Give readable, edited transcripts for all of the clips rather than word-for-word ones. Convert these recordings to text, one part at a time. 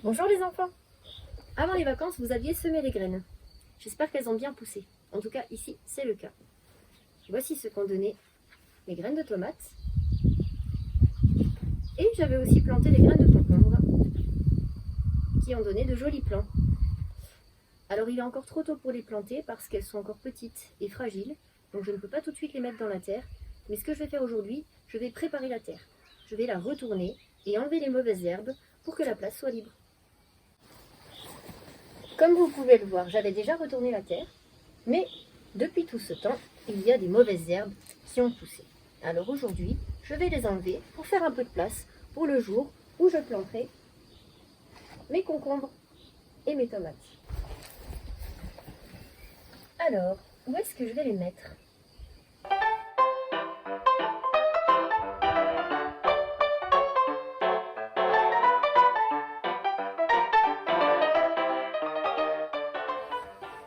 Bonjour les enfants! Avant les vacances, vous aviez semé les graines. J'espère qu'elles ont bien poussé. En tout cas, ici, c'est le cas. Voici ce qu'ont donné les graines de tomates. Et j'avais aussi planté les graines de concombre qui ont donné de jolis plants. Alors il est encore trop tôt pour les planter parce qu'elles sont encore petites et fragiles. Donc je ne peux pas tout de suite les mettre dans la terre. Mais ce que je vais faire aujourd'hui, je vais préparer la terre. Je vais la retourner et enlever les mauvaises herbes pour que la place soit libre. Comme vous pouvez le voir, j'avais déjà retourné la terre, mais depuis tout ce temps, il y a des mauvaises herbes qui ont poussé. Alors aujourd'hui, je vais les enlever pour faire un peu de place pour le jour où je planterai mes concombres et mes tomates. Alors, où est-ce que je vais les mettre ?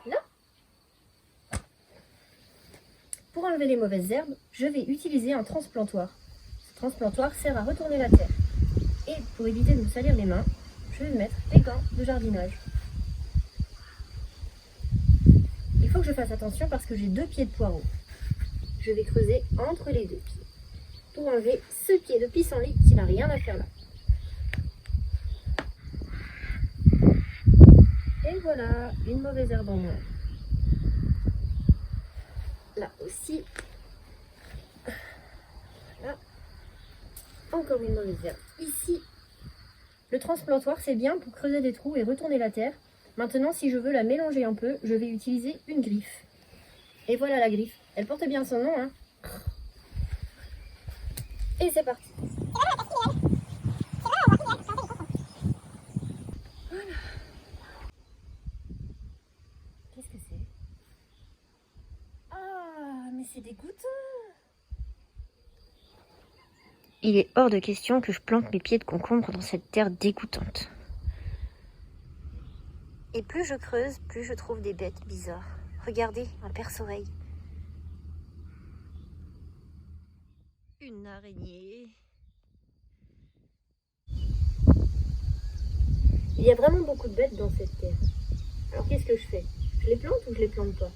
Là ? Pour enlever les mauvaises herbes, je vais utiliser un transplantoir. Ce transplantoir sert à retourner la terre. Et pour éviter de me salir les mains, je vais mettre des gants de jardinage. Il faut que je fasse attention parce que j'ai 2 pieds de poireaux. Je vais creuser entre les 2 pieds pour enlever ce pied de pissenlit qui n'a rien à faire là. Et voilà, une mauvaise herbe en moins. Là aussi. Là. Encore une mauvaise herbe. Ici. Le transplantoir, c'est bien pour creuser des trous et retourner la terre. Maintenant, si je veux la mélanger un peu, je vais utiliser une griffe. Et voilà la griffe. Elle porte bien son nom, hein. Et c'est parti. Voilà. Qu'est-ce que c'est ? Ah, mais c'est dégoûtant. Il est hors de question que je plante mes pieds de concombre dans cette terre dégoûtante. Et plus je creuse, plus je trouve des bêtes bizarres. Regardez, un perce-oreille. Une araignée. Il y a vraiment beaucoup de bêtes dans cette terre. Alors qu'est-ce que je fais ? Je les plante ou je les plante pas ?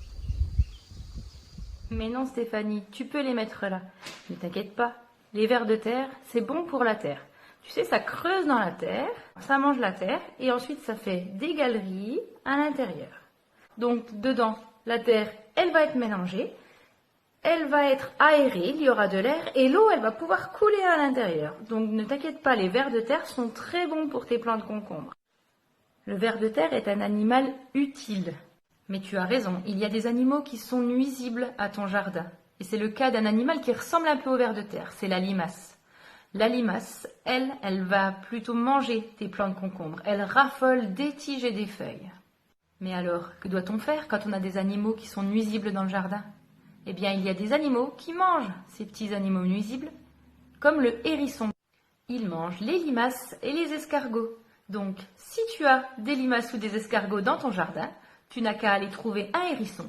Mais non Stéphanie, tu peux les mettre là. Ne t'inquiète pas, les vers de terre, c'est bon pour la terre. Tu sais, ça creuse dans la terre, ça mange la terre, et ensuite ça fait des galeries à l'intérieur. Donc dedans, la terre, elle va être mélangée, elle va être aérée, il y aura de l'air, et l'eau, elle va pouvoir couler à l'intérieur. Donc ne t'inquiète pas, les vers de terre sont très bons pour tes plants de concombre. Le ver de terre est un animal utile. Mais tu as raison, il y a des animaux qui sont nuisibles à ton jardin. Et c'est le cas d'un animal qui ressemble un peu au ver de terre, c'est la limace. La limace, elle va plutôt manger tes plants de concombre. Elle raffole des tiges et des feuilles. Mais alors, que doit-on faire quand on a des animaux qui sont nuisibles dans le jardin ? Eh bien, il y a des animaux qui mangent ces petits animaux nuisibles, comme le hérisson. Il mange les limaces et les escargots. Donc, si tu as des limaces ou des escargots dans ton jardin, tu n'as qu'à aller trouver un hérisson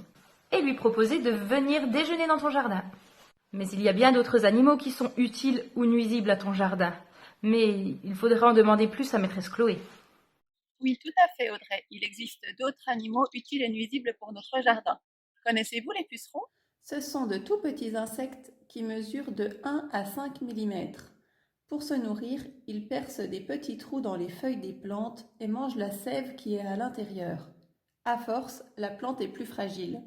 et lui proposer de venir déjeuner dans ton jardin. Mais il y a bien d'autres animaux qui sont utiles ou nuisibles à ton jardin. Mais il faudrait en demander plus à maîtresse Chloé. Oui, tout à fait, Audrey. Il existe d'autres animaux utiles et nuisibles pour notre jardin. Connaissez-vous les pucerons ? Ce sont de tout petits insectes qui mesurent de 1 à 5 mm. Pour se nourrir, ils percent des petits trous dans les feuilles des plantes et mangent la sève qui est à l'intérieur. À force, la plante est plus fragile.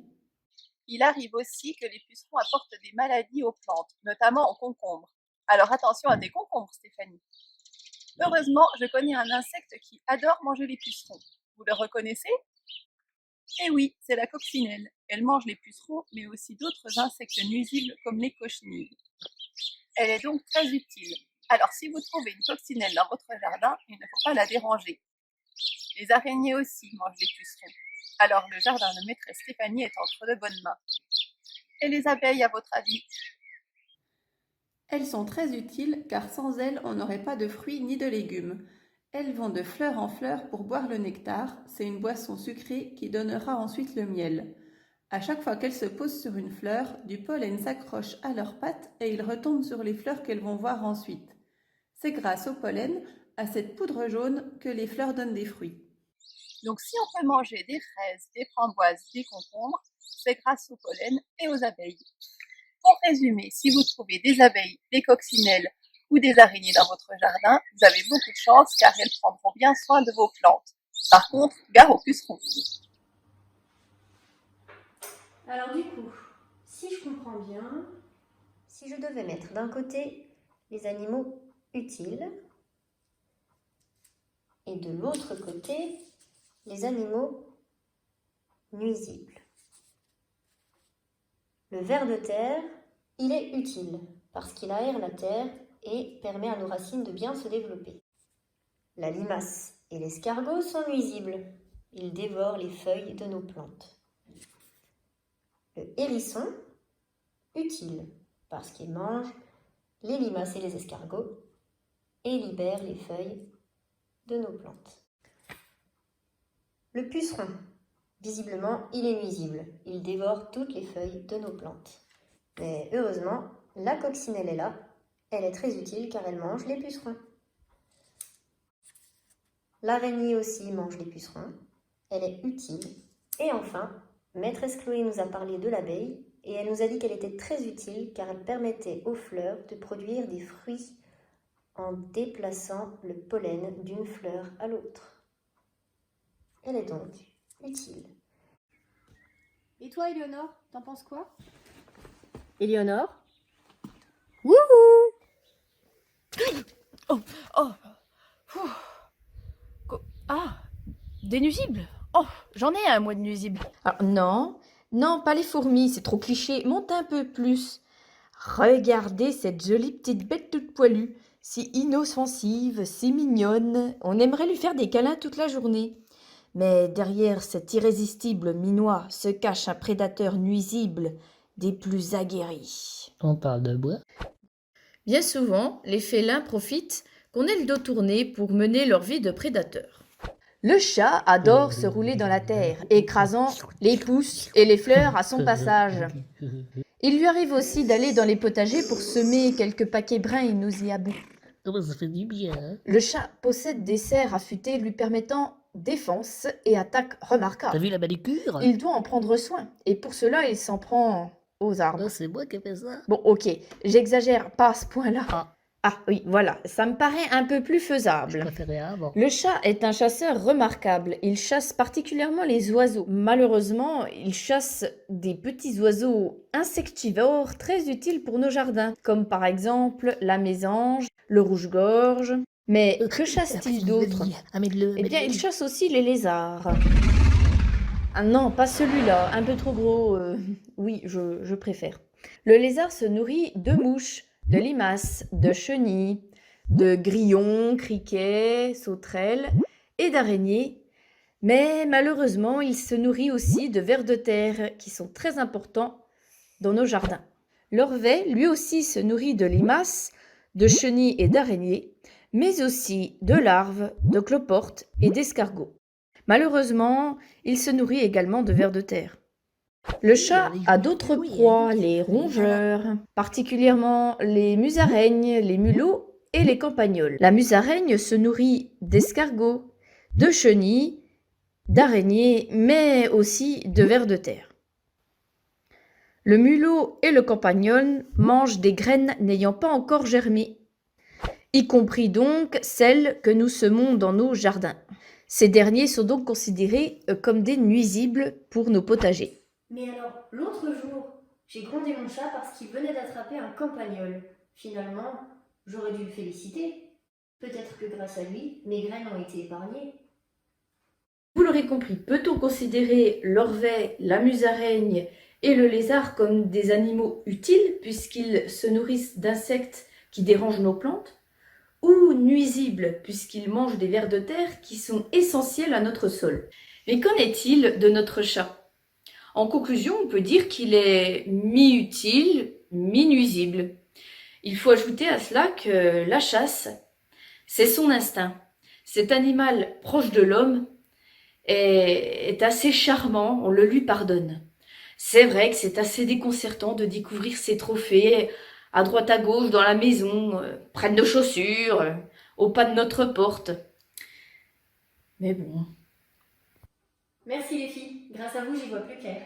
Il arrive aussi que les pucerons apportent des maladies aux plantes, notamment aux concombres. Alors attention à tes concombres, Stéphanie. Heureusement, je connais un insecte qui adore manger les pucerons. Vous le reconnaissez ? Eh oui, c'est la coccinelle. Elle mange les pucerons, mais aussi d'autres insectes nuisibles comme les cochenilles. Elle est donc très utile. Alors si vous trouvez une coccinelle dans votre jardin, il ne faut pas la déranger. Les araignées aussi mangent les pucerons. Alors le jardin de maîtresse Stéphanie est entre de bonnes mains. Et les abeilles, à votre avis ? Elles sont très utiles car sans elles, on n'aurait pas de fruits ni de légumes. Elles vont de fleur en fleur pour boire le nectar, c'est une boisson sucrée qui donnera ensuite le miel. À chaque fois qu'elles se posent sur une fleur, du pollen s'accroche à leurs pattes et il retombe sur les fleurs qu'elles vont voir ensuite. C'est grâce au pollen, à cette poudre jaune que les fleurs donnent des fruits. Donc si on peut manger des fraises, des framboises, des concombres, c'est grâce au pollen et aux abeilles. Pour résumer, si vous trouvez des abeilles, des coccinelles ou des araignées dans votre jardin, vous avez beaucoup de chance car elles prendront bien soin de vos plantes. Par contre, gare aux pucerons. Alors du coup, si je comprends bien, si je devais mettre d'un côté les animaux utiles et de l'autre côté les animaux nuisibles. Le ver de terre, il est utile parce qu'il aère la terre et permet à nos racines de bien se développer. La limace et l'escargot sont nuisibles. Ils dévorent les feuilles de nos plantes. Le hérisson, utile parce qu'il mange les limaces et les escargots et libère les feuilles de nos plantes. Le puceron, visiblement, il est nuisible. Il dévore toutes les feuilles de nos plantes. Mais heureusement, la coccinelle est là. Elle est très utile car elle mange les pucerons. L'araignée aussi mange les pucerons. Elle est utile. Et enfin, maîtresse Chloé nous a parlé de l'abeille et elle nous a dit qu'elle était très utile car elle permettait aux fleurs de produire des fruits en déplaçant le pollen d'une fleur à l'autre. Elle est donc utile. Et toi, Éléonore, t'en penses quoi? Éléonore? Wouhou! Oh, oh, ah, des nuisibles? Oh, j'en ai un, moi, de nuisible. Alors, non, pas les fourmis, c'est trop cliché. Monte un peu plus. Regardez cette jolie petite bête toute poilue, si inoffensive, si mignonne. On aimerait lui faire des câlins toute la journée. Mais derrière cet irrésistible minois se cache un prédateur nuisible des plus aguerris. On parle de bois. Bien souvent, les félins profitent qu'on ait le dos tourné pour mener leur vie de prédateur. Le chat adore se rouler dans la terre, écrasant les pousses et les fleurs à son passage. Il lui arrive aussi d'aller dans les potagers pour semer quelques paquets bruns et nauséabonds. Oh, ça fait du bien. Le chat possède des serres affûtées lui permettant défense et attaque T'as remarquables. vu la manucure? Il doit en prendre soin, et pour cela il s'en prend aux arbres. Oh, c'est moi qui ai fait ça. Bon, ok, j'exagère pas à ce point-là. Ah. Ah oui, voilà, ça me paraît un peu plus Je faisable. préférais avant. Le chat est un chasseur remarquable. Il chasse particulièrement les oiseaux. Malheureusement, il chasse des petits oiseaux insectivores très utiles pour nos jardins, comme par exemple la mésange, le rouge-gorge. Mais que chasse-t-il d'autre? Ah, mets-le. Eh bien, il chasse aussi les lézards. Ah non, pas celui-là, un peu trop gros. Oui, je préfère. Le lézard se nourrit de mouches, de limaces, de chenilles, de grillons, criquets, sauterelles et d'araignées. Mais malheureusement, il se nourrit aussi de vers de terre qui sont très importants dans nos jardins. L'orvet, lui aussi, se nourrit de limaces, de chenilles et d'araignées, mais aussi de larves, de cloportes et d'escargots. Malheureusement, il se nourrit également de vers de terre. Le chat a d'autres proies, les rongeurs, particulièrement les musaraignes, les mulots et les campagnols. La musaraigne se nourrit d'escargots, de chenilles, d'araignées, mais aussi de vers de terre. Le mulot et le campagnol mangent des graines n'ayant pas encore germé, y compris donc celles que nous semons dans nos jardins. Ces derniers sont donc considérés comme des nuisibles pour nos potagers. Mais alors, l'autre jour, j'ai grondé mon chat parce qu'il venait d'attraper un campagnol. Finalement, j'aurais dû le féliciter. Peut-être que grâce à lui, mes graines ont été épargnées. Vous l'aurez compris, peut-on considérer l'orvet, la musaraigne et le lézard comme des animaux utiles puisqu'ils se nourrissent d'insectes qui dérangent nos plantes, ou nuisibles puisqu'ils mangent des vers de terre qui sont essentiels à notre sol? Mais qu'en est-il de notre chat? En conclusion, on peut dire qu'il est mi-utile, mi-nuisible. Il faut ajouter à cela que la chasse, c'est son instinct. Cet animal proche de l'homme est assez charmant, on le lui pardonne. C'est vrai que c'est assez déconcertant de découvrir ses trophées à droite à gauche dans la maison, près de nos chaussures, au pas de notre porte. Mais bon. Merci les filles, grâce à vous j'y vois plus clair.